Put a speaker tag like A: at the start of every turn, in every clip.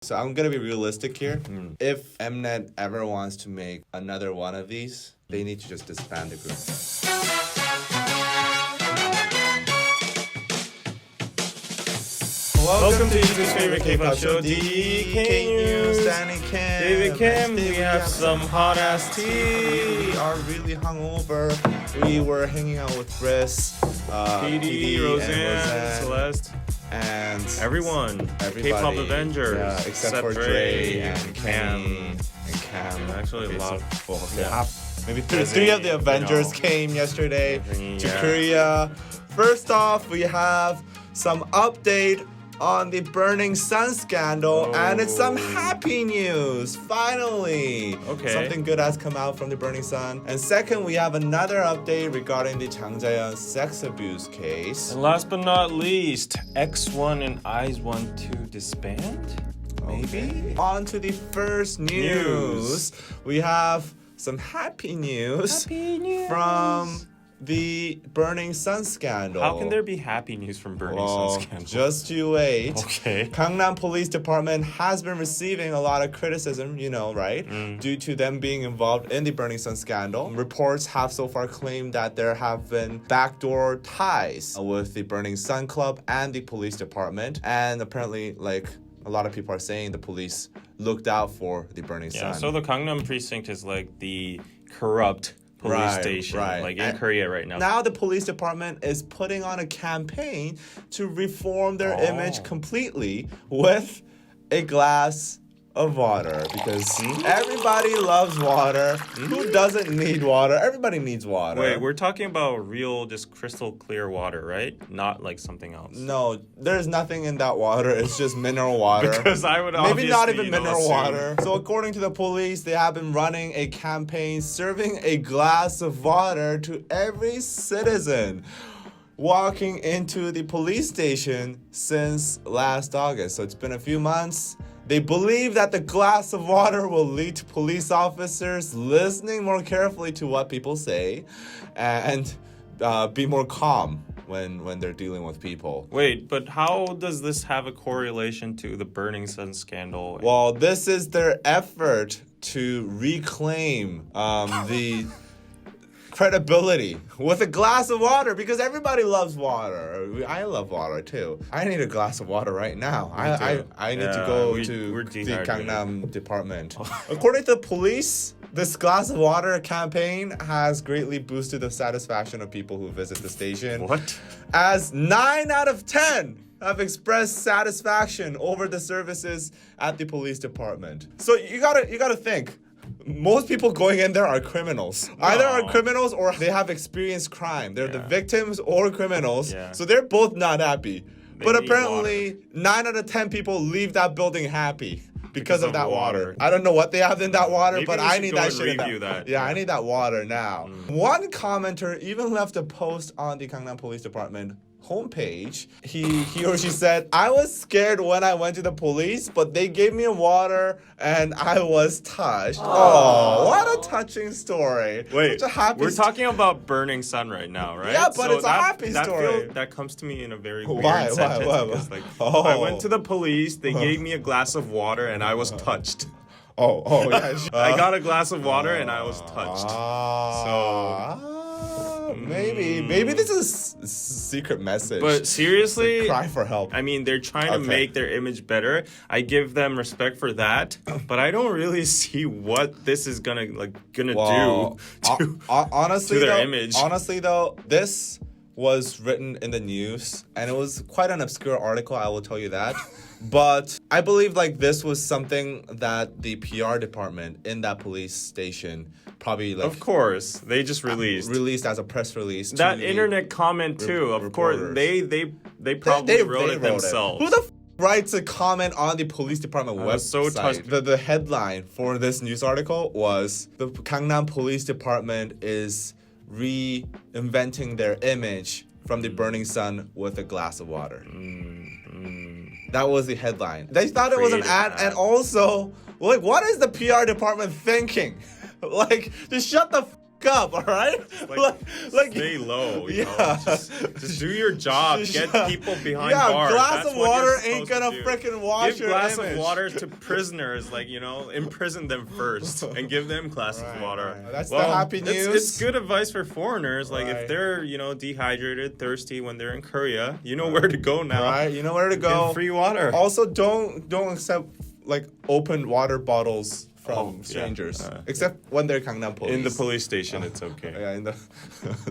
A: So I'm gonna be realistic here. If Mnet ever wants to make another one of these, they need to just disband the group.
B: Welcome to YouTube's favorite K-pop show, DK News.
A: Danny Kim,
B: David Kim,
A: Today
B: we have some hot ass tea.
A: We are really hungover. We were hanging out with Chris,
B: PD,
A: and
B: Roseanne, Celeste,
A: and
B: everyone.
A: everybody.
B: K-pop Avengers.
A: Yeah, except for Dre and
B: Cam.
A: Kenny and Cam.
B: Actually, a lot of
A: well,
B: yeah.
A: maybe three of the Avengers came yesterday to
B: yeah.
A: Korea. First off, we have some update on the Burning Sun scandal, and it's some happy news. Finally,
B: Okay.
A: something good has come out from the Burning Sun. And second, we have another update regarding the Jang sex abuse case.
B: And last but not least, X1 and Eyes want to disband? Maybe?
A: On to the first news. We have some happy news from the Burning Sun scandal.
B: How can there be happy news from Burning Sun scandal?
A: Just you wait.
B: Okay.
A: Gangnam Police Department has been receiving a lot of criticism, you know, right? Due to them being involved in the Burning Sun scandal. Reports have so far claimed that there have been backdoor ties with the Burning Sun Club and the police department. And apparently, like, a lot of people are saying the police looked out for the Burning Sun.
B: Yeah, so the Gangnam precinct is like the corrupt police station, like in Korea right now.
A: Now the police department is putting on a campaign to reform their image completely with a glass of water, because everybody loves water. Who doesn't need water? Everybody needs water.
B: Wait, we're talking about real, just crystal clear water, right? Not like something else.
A: No, there's nothing in that water. It's just mineral water.
B: Because I would
A: maybe not even
B: obviously,
A: mineral
B: assume.
A: water. So according to the police, they have been running a campaign serving a glass of water to every citizen walking into the police station since last August. So it's been a few months. They believe that the glass of water will lead to police officers listening more carefully to what people say and be more calm when they're dealing with people.
B: Wait, but how does this have a correlation to the Burning Sun scandal?
A: Well, this is their effort to reclaim the credibility with a glass of water, because everybody loves water. I love water too. I need a glass of water right now. I need to go to the Gangnam department. According to the police, this glass of water campaign has greatly boosted the satisfaction of people who visit the station.
B: What?
A: As 9 out of 10 have expressed satisfaction over the services at the police department. So you gotta think. Most people going in there are criminals. Either are criminals or they have experienced crime. They're the victims or criminals.
B: Yeah.
A: So they're both not happy. But
B: need
A: apparently, 9 out of 10 people leave that building happy because of that water. I don't know what they have in that water,
B: Maybe
A: but
B: we
A: I
B: should
A: need
B: go
A: that
B: and
A: shit.
B: review that.
A: Yeah, I need that water now. One commenter even left a post on the Gangnam Police Department homepage. He or she said, "I was scared when I went to the police, but they gave me water and I was touched." Oh, what a touching story.
B: Wait,
A: such a happy
B: we're talking about Burning Sun right now, right?
A: Yeah, but it's a happy story.
B: That comes to me in a very weird
A: Why?
B: sentence.
A: Why?
B: Because, like, I went to the police, they gave me a glass of water, and I was touched.
A: Oh, yeah.
B: I got a glass of water, and I was touched.
A: Maybe this is a secret message.
B: But seriously,
A: cry for help.
B: I mean, they're trying to make their image better. I give them respect for that, but I don't really see what this is gonna do
A: honestly,
B: to their
A: though,
B: image.
A: Honestly, though, this was written in the news, and it was quite an obscure article, I will tell you that. But I believe this was something that the PR department in that police station probably
B: of course, they just released
A: as a press release.
B: That internet comment too. Of course, they probably wrote it themselves.
A: Who the writes a comment on the police department website?
B: was so touched.
A: The headline for this news article was, "The Gangnam Police Department is reinventing their image from the Burning Sun with a glass of water." That was the headline. They thought it was an ad, and also, what is the PR department thinking? Just shut the up, all right? Like
B: Stay low, you know.
A: Yeah.
B: Just do your job. Get people behind
A: yeah,
B: bars.
A: glass
B: That's
A: of
B: what
A: water
B: you're
A: ain't
B: supposed
A: gonna
B: to do.
A: freaking wash
B: Give
A: your
B: glass
A: image.
B: of water to prisoners, like, you know, imprison them first and give them glasses of water.
A: right. That's the happy news.
B: It's good advice for foreigners. Like,
A: Right.
B: if they're, you know, dehydrated, thirsty when they're in Korea, you know where to go now.
A: Right, you know where to
B: Get
A: go.
B: free water.
A: Also, don't accept like open water bottles from
B: Oh, yeah.
A: strangers, except when they're Gangnam police.
B: In the police station, it's okay.
A: Yeah,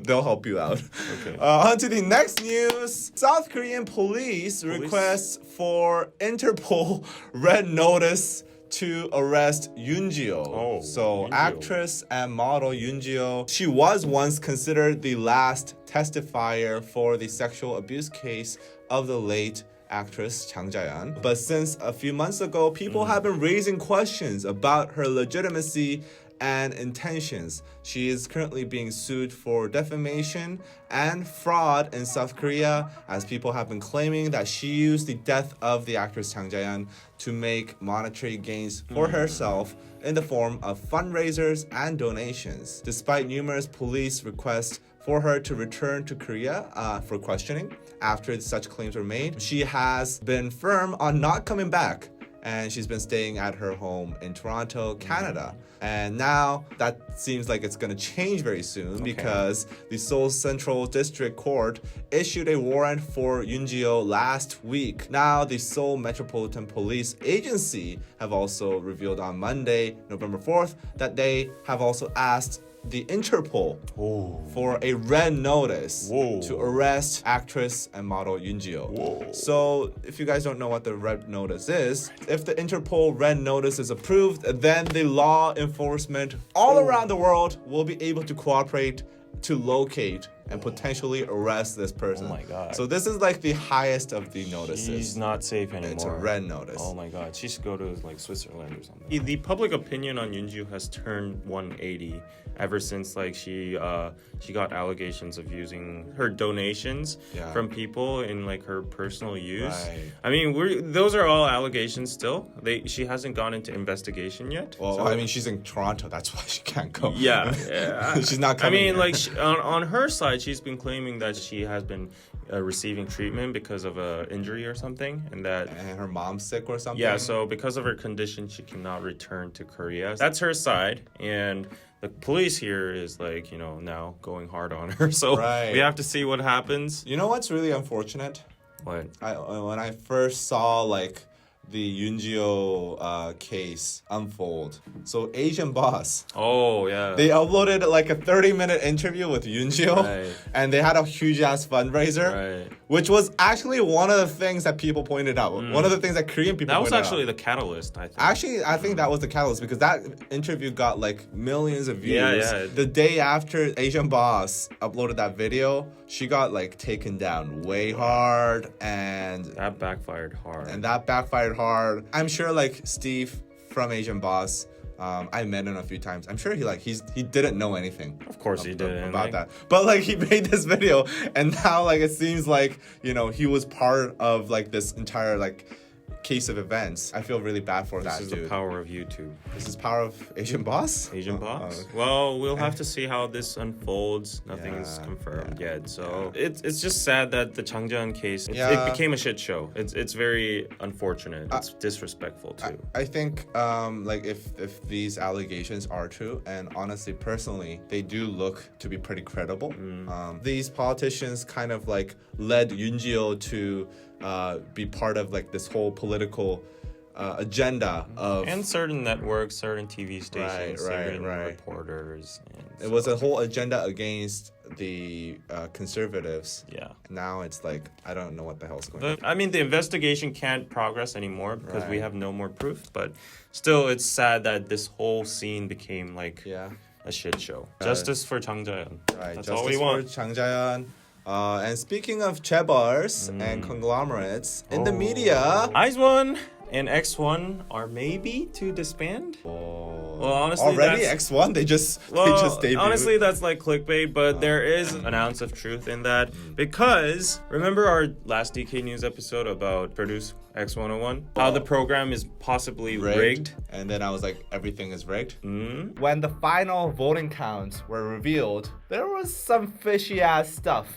A: they'll help you out.
B: Okay.
A: On to the next news. South Korean police requests for Interpol red notice to arrest Yoon Ji Oh.
B: Oh,
A: So
B: Yoon Ji Oh.
A: actress and model Yoon Ji Oh, she was once considered the last testifier for the sexual abuse case of the late actress Jang. But since a few months ago, people have been raising questions about her legitimacy and intentions. She is currently being sued for defamation and fraud in South Korea, as people have been claiming that she used the death of the actress Jang to make monetary gains for herself in the form of fundraisers and donations. Despite numerous police requests for her to return to Korea for questioning after such claims were made, she has been firm on not coming back, and she's been staying at her home in Toronto, Canada. And now that seems like it's going to change very soon because the Seoul Central District Court issued a warrant for Yoon Ji Oh last week. Now the Seoul Metropolitan Police Agency have also revealed on Monday, November 4th, that they have also asked the Interpol for a red notice to arrest actress and model Yoon Ji Oh. So if you guys don't know what the red notice is, if the Interpol red notice is approved, then the law enforcement all around the world will be able to cooperate to locate and potentially arrest this person.
B: Oh my God.
A: So this is like the highest of the notices.
B: She's not safe anymore.
A: It's a red notice.
B: Oh my God, she should go to like Switzerland or something. The public opinion on Yoon Ji Oh has turned 180 ever since like she got allegations of using her donations from people in like her personal use.
A: Right.
B: I mean, those are all allegations still. She hasn't gone into investigation yet.
A: Well,
B: so-
A: I mean, she's in Toronto. That's why she can't go.
B: Yeah,
A: She's not
B: I
A: coming
B: mean,
A: here.
B: like on her side, she's been claiming that she has been receiving treatment because of a injury or something, and that
A: And her mom's sick or something.
B: yeah, so because of her condition, she cannot return to Korea. That's her side, and the police here is like, you know, now going hard on her. So
A: Right.
B: we have to see what happens.
A: You know what's really unfortunate?
B: What?
A: When I first saw like the Yoon Ji Oh case unfold. So Asian Boss,
B: Oh yeah.
A: they uploaded like a 30-minute interview with Yoon Ji Oh,
B: Right.
A: and they had a huge ass fundraiser,
B: Right.
A: which was actually one of the things that people pointed out. One of the things that Korean people
B: That was
A: pointed
B: actually
A: out.
B: the catalyst, I think.
A: Actually, I think that was the catalyst because that interview got like millions of views.
B: Yeah.
A: The day after Asian Boss uploaded that video, she got like taken down way hard, and
B: that backfired hard.
A: that backfired hard. I'm sure like Steve from Asian Boss, I met him a few times. I'm sure he didn't know anything.
B: Of course he didn't.
A: About that. But like he made this video, and now like it seems like, you know, he was part of like this entire like case of events. I feel really bad for that
B: This is
A: dude.
B: the power of YouTube.
A: This is power of Asian Boss?
B: Asian
A: Oh,
B: boss.
A: oh.
B: Well, we'll have to see how this unfolds. Nothing is
A: Yeah,
B: confirmed yet, so it's just sad that the Changjeon case it became a shit show. It's very unfortunate. It's disrespectful too.
A: I think like if these allegations are true, and honestly personally they do look to be pretty credible. These politicians kind of like led Yoon Ji Oh to be part of like this whole political agenda of
B: And certain networks, certain TV stations,
A: Right,
B: certain
A: right.
B: reporters. And
A: it was a whole agenda against the conservatives.
B: yeah.
A: Now it's like I don't know what the hell's going on.
B: But I mean, the investigation can't progress anymore because we
A: Right.
B: have no more proof. But still, it's sad that this whole scene became like
A: Yeah.
B: a shit show. Justice for Jang Jae-yeon.
A: Right,
B: That's
A: justice
B: all we
A: for
B: want.
A: Jang Jae-yeon. And speaking of chaebars and conglomerates in the media,
B: IZ*ONE and X1 are maybe to disband.
A: oh,
B: Well, honestly,
A: already
B: that's,
A: X1 they just debuted.
B: honestly, that's like clickbait, but there is an ounce of truth in that because remember our last DK News episode about Produce X101? How the program is possibly rigged.
A: And then I was like, everything is rigged.
C: When the final voting counts were revealed, there was some fishy ass stuff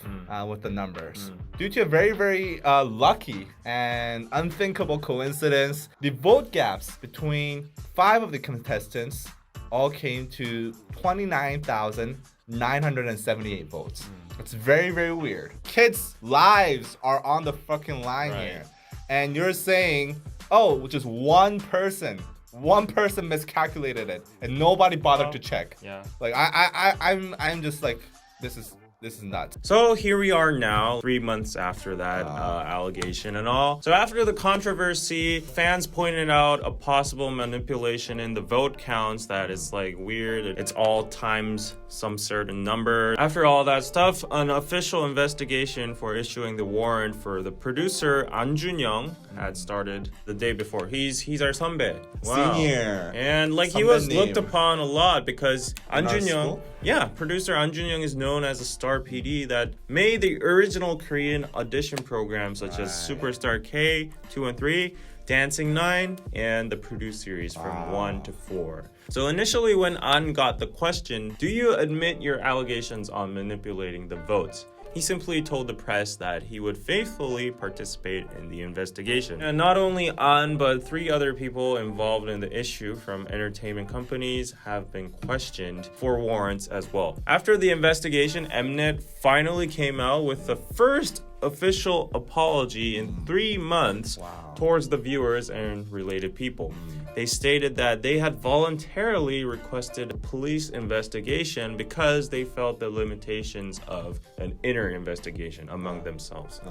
C: with the numbers. Due to a very, very lucky and unthinkable coincidence, the vote gaps between 5 of the contestants all came to 29,978 votes. It's very, very weird. Kids' lives are on the fucking line here. And you're saying, oh, just one person miscalculated it, and nobody bothered to check.
B: Yeah.
C: Like I'm just like, this is nuts.
B: So here we are now, 3 months after that allegation and all. So after the controversy, fans pointed out a possible manipulation in the vote counts that is like weird. It's all times some certain number. After all that stuff, an official investigation for issuing the warrant for the producer An Jun-young had started the day before. He's our 선배. Wow.
A: Senior.
B: And like he was
A: 선배님.
B: looked upon a lot because An
A: our
B: Jun-young,
A: school?
B: yeah, producer An Jun-young is known as a star PD that made the original Korean audition programs such as Superstar K, 2 and 3, Dancing 9, and the Produce series from 1 to 4. So initially when An got the question, do you admit your allegations on manipulating the votes? He simply told the press that he would faithfully participate in the investigation. And not only An, but 3 other people involved in the issue from entertainment companies have been questioned for warrants as well. After the investigation, Mnet finally came out with the first official apology in 3 months towards the viewers and related people. They stated that they had voluntarily requested a police investigation because they felt the limitations of an inner investigation among themselves.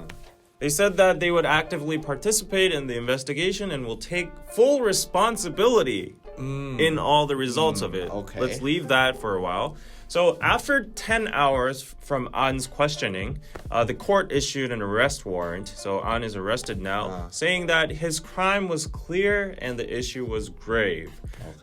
B: They said that they would actively participate in the investigation and will take full responsibility in all the results of it.
A: Okay.
B: Let's leave that for a while. So after 10 hours from An's questioning, the court issued an arrest warrant. So An is arrested now, saying that his crime was clear and the issue was grave.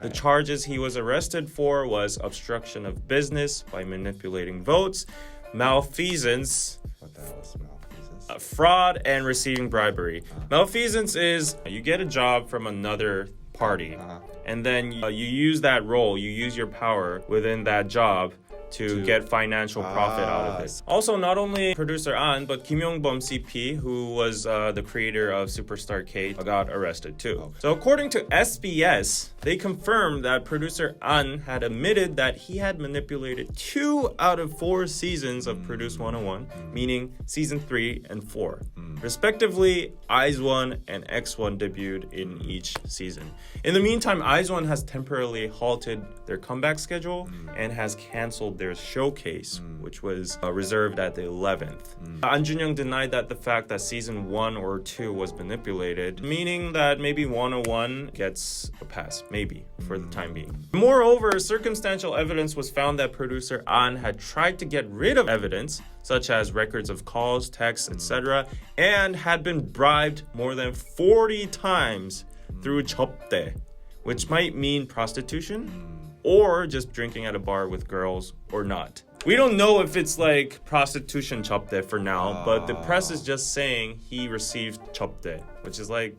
B: The charges he was arrested for was obstruction of business by manipulating votes, malfeasance,
A: What the hell is malfeasance?
B: fraud, and receiving bribery. Malfeasance is you get a job from another party, and then you use that role, you use your power within that job to get financial profit out of it. Also, not only producer An, but Kim Yong-bum CP, who was the creator of Superstar K, got arrested too. So according to SBS, they confirmed that producer An had admitted that he had manipulated 2 out of 4 seasons of Produce 101, meaning season 3 and 4. Respectively, IZ*ONE and X1 debuted in each season. In the meantime, IZ*ONE has temporarily halted their comeback schedule and has canceled their showcase, which was reserved at the 11th. An Jun-young denied that the fact that season 1 or 2 was manipulated, meaning that maybe 101 gets a pass, maybe, for the time being. Moreover, circumstantial evidence was found that producer An had tried to get rid of evidence, such as records of calls, texts, etc., and had been bribed more than 40 times through 접대, which might mean prostitution, or just drinking at a bar with girls, or not. We don't know if it's like prostitution 접대 for now, but the press is just saying he received 접대, which is like,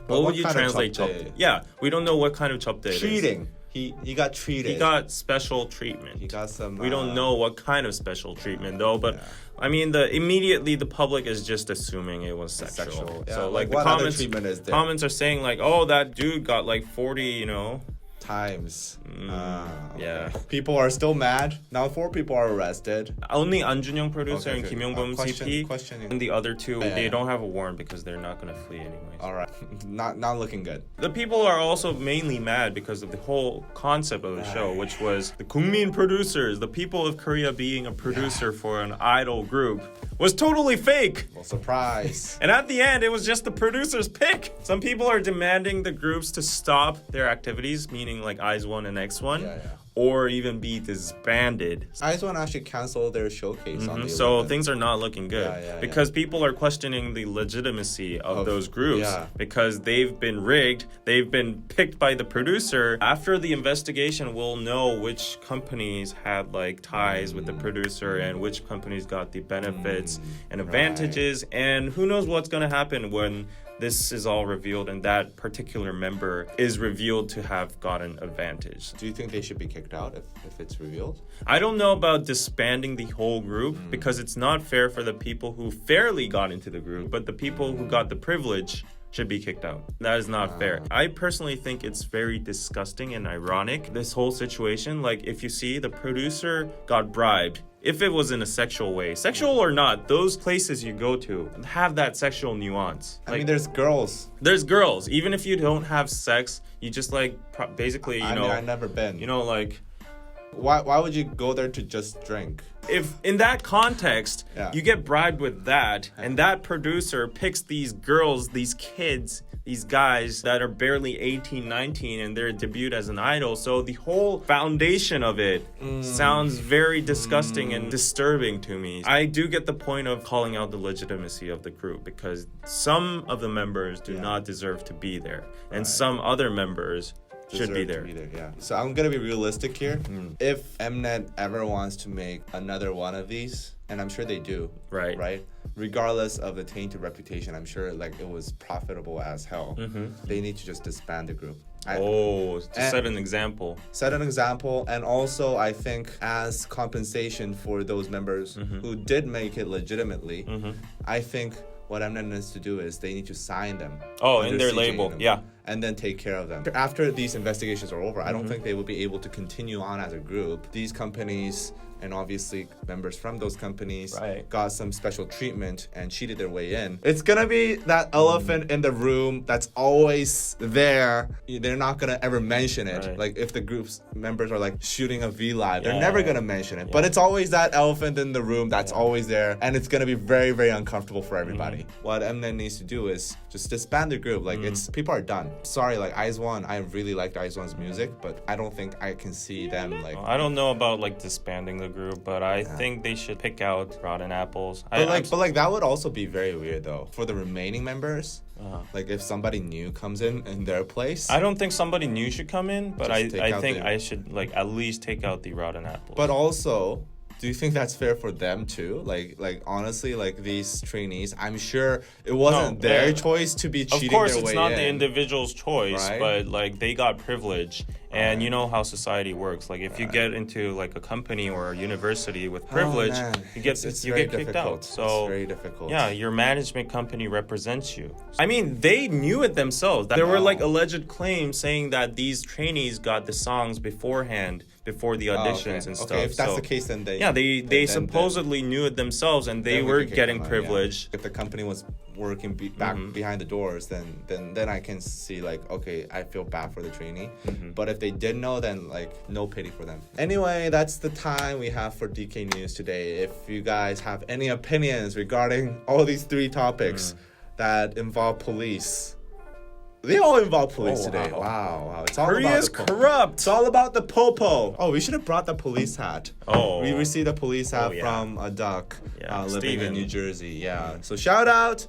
B: what would you translate 접대? Yeah, we don't know what kind of 접대 it is.
A: Cheating. He got treated.
B: He got special treatment.
A: He got some.
B: We don't know what kind of special treatment though, but I mean, immediately the public is just assuming it was sexual.
A: Yeah,
B: So like the
A: what other treatment is there?
B: comments are saying like, oh, that dude got like 40,
A: times.
B: Yeah.
A: People are still mad. Now 4 people are arrested.
B: Only An Jun-young producer
A: Okay,
B: and
A: okay.
B: Kim Yong-bum CP,
A: questioning.
B: and the other 2, they don't have a warrant because they're not gonna flee anyways.
A: All right. Not looking good.
B: The people are also mainly mad because of the whole concept of the show, which was the 국민 producers, the people of Korea being a producer for an idol group, was totally fake.
A: Well, surprise.
B: And at the end, it was just the producer's pick. Some people are demanding the groups to stop their activities, meaning like IZ*ONE and X1, or even be disbanded.
A: IZ*ONE actually canceled their showcase on the
B: So
A: 11th.
B: things are not looking good because people are questioning the legitimacy of those groups because they've been rigged, they've been picked by the producer. After the investigation, we'll know which companies had like ties with the producer and which companies got the benefits and advantages, and who knows what's going to happen when this is all revealed and that particular member is revealed to have gotten advantage.
A: Do you think they should be kicked out if it's revealed?
B: I don't know about disbanding the whole group because it's not fair for the people who fairly got into the group, but the people who got the privilege should be kicked out. That is not fair. I personally think it's very disgusting and ironic, this whole situation. Like, if you see the producer got bribed, if it was in a sexual way, sexual or not, those places you go to have that sexual nuance.
A: I mean, there's girls.
B: There's girls. Even if you don't have sex, you just like basically, you know.
A: I've never been.
B: You know, like.
A: Why would you go there to just drink?
B: If in that context, you get bribed with that, and that producer picks these girls, these kids, these guys that are barely 18, 19, and they're debuted as an idol. So the whole foundation of it sounds very disgusting and disturbing to me. I do get the point of calling out the legitimacy of the group because some of the members do not deserve to be there, and some other members should be there.
A: So I'm gonna be realistic here. If Mnet ever wants to make another one of these, and I'm sure they do, right? Regardless of the tainted reputation, I'm sure like it was profitable as hell. They need to just disband the group.
B: Set an example.
A: Set an example, and also I think as compensation for those members who did make it legitimately, I think what Mnet needs to do is they need to sign them.
B: In their label,
A: and then take care of them. After these investigations are over, I don't think they will be able to continue on as a group. These companies, and obviously members from those companies, got some special treatment and cheated their way in. It's gonna be that elephant in the room that's always there. They're not gonna ever mention it. Like if the group's members are like shooting a V-Live, they're never gonna mention it. But it's always that elephant in the room that's always there, and it's gonna be very, very uncomfortable for everybody. What Mnet needs to do is just disband the group. Like people are done. Sorry, like IZ*ONE, I really liked IZ*ONE's music, but I don't think I can see them like.
B: I don't know about like disbanding the group, but I think they should pick out rotten apples.
A: But that would also be very weird though for the remaining members. Like if somebody new comes in their place.
B: I don't think somebody new should come in, but I think I should like at least take out the rotten apples.
A: But also, do you think that's fair for them too? Like honestly, like these trainees, I'm sure it wasn't their choice to be cheating their way in.
B: Of course, it's not the individual's choice, but like they got privilege. And you know how society works. Like if you get into like a company or a university with privilege, you get kicked out. So
A: it's very difficult.
B: Yeah, your management company represents you. I mean, they knew it themselves. There were like alleged claims saying that these trainees got the songs beforehand, before the auditions and stuff.
A: Okay, if that's the case, then
B: they supposedly knew it themselves, and they were getting privilege.
A: If the company was working back behind the doors, then I can see like, okay, I feel bad for the trainee. But if they didn't know, then like no pity for them. Anyway, that's the time we have for DK News today. If you guys have any opinions regarding all these three topics that involve police. They all involve police today. Wow. It's all
B: Korea is corrupt.
A: It's all about the popo. Oh, we should have brought the police hat. We received a police hat from a duck living in New Jersey. So shout out.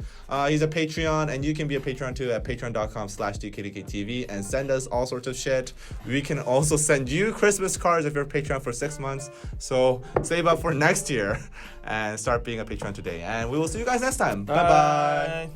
A: He's a Patreon, and you can be a Patreon too at patreon.com/DKDKTV and send us all sorts of shit. We can also send you Christmas cards if you're a Patreon for 6 months. So save up for next year and start being a Patreon today. And we will see you guys next time. Bye-bye.